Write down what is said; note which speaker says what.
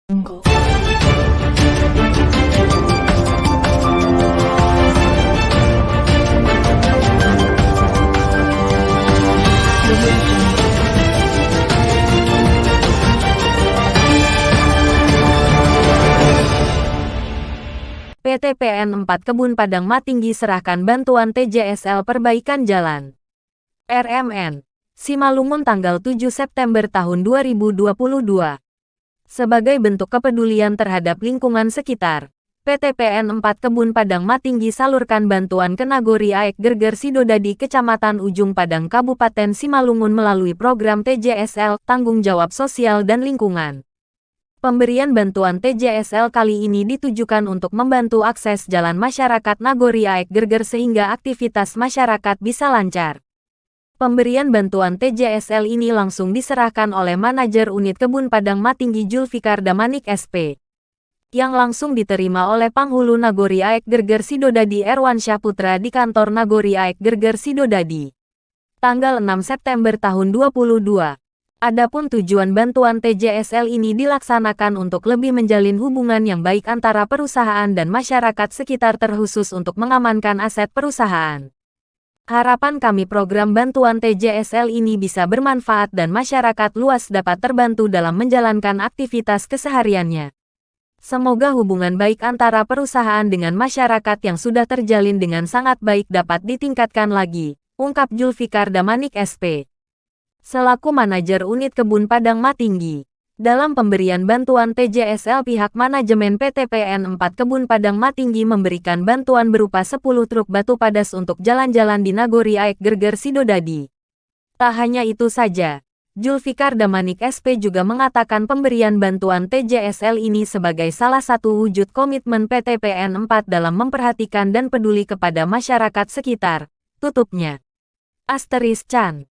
Speaker 1: Enggak.
Speaker 2: PT PN 4 Kebun Padang Matinggi serahkan bantuan TJSL perbaikan jalan. RMN, Simalungun tanggal 7 September tahun 2022. Sebagai bentuk kepedulian terhadap lingkungan sekitar, PT PN 4 Kebun Padang Matinggi salurkan bantuan ke Nagori Aek Gerger Sidodadi Kecamatan Ujung Padang Kabupaten Simalungun melalui program TJSL, Tanggung Jawab Sosial dan Lingkungan. Pemberian bantuan TJSL kali ini ditujukan untuk membantu akses jalan masyarakat Nagori Aek Gerger sehingga aktivitas masyarakat bisa lancar. Pemberian bantuan TJSL ini langsung diserahkan oleh Manajer Unit Kebun Padang Matinggi Julfikar Damanik SP, yang langsung diterima oleh Panghulu Nagori Aek Gerger Sidodadi Erwansyah Putra di kantor Nagori Aek Gerger Sidodadi. Tanggal 6 September tahun 2022. Adapun tujuan bantuan TJSL ini dilaksanakan untuk lebih menjalin hubungan yang baik antara perusahaan dan masyarakat sekitar terkhusus untuk mengamankan aset perusahaan. Harapan kami program bantuan TJSL ini bisa bermanfaat dan masyarakat luas dapat terbantu dalam menjalankan aktivitas kesehariannya. Semoga hubungan baik antara perusahaan dengan masyarakat yang sudah terjalin dengan sangat baik dapat ditingkatkan lagi, ungkap Julfikar Damanik SP. Selaku Manajer Unit Kebun Padang Matinggi, dalam pemberian bantuan TJSL pihak manajemen PT PN 4 Kebun Padang Matinggi memberikan bantuan berupa 10 truk batu padas untuk jalan-jalan di Nagori Aek Gerger Sidodadi. Tak hanya itu saja, Julfikar Damanik SP juga mengatakan pemberian bantuan TJSL ini sebagai salah satu wujud komitmen PT PN 4 dalam memperhatikan dan peduli kepada masyarakat sekitar, tutupnya. Asteris Chan.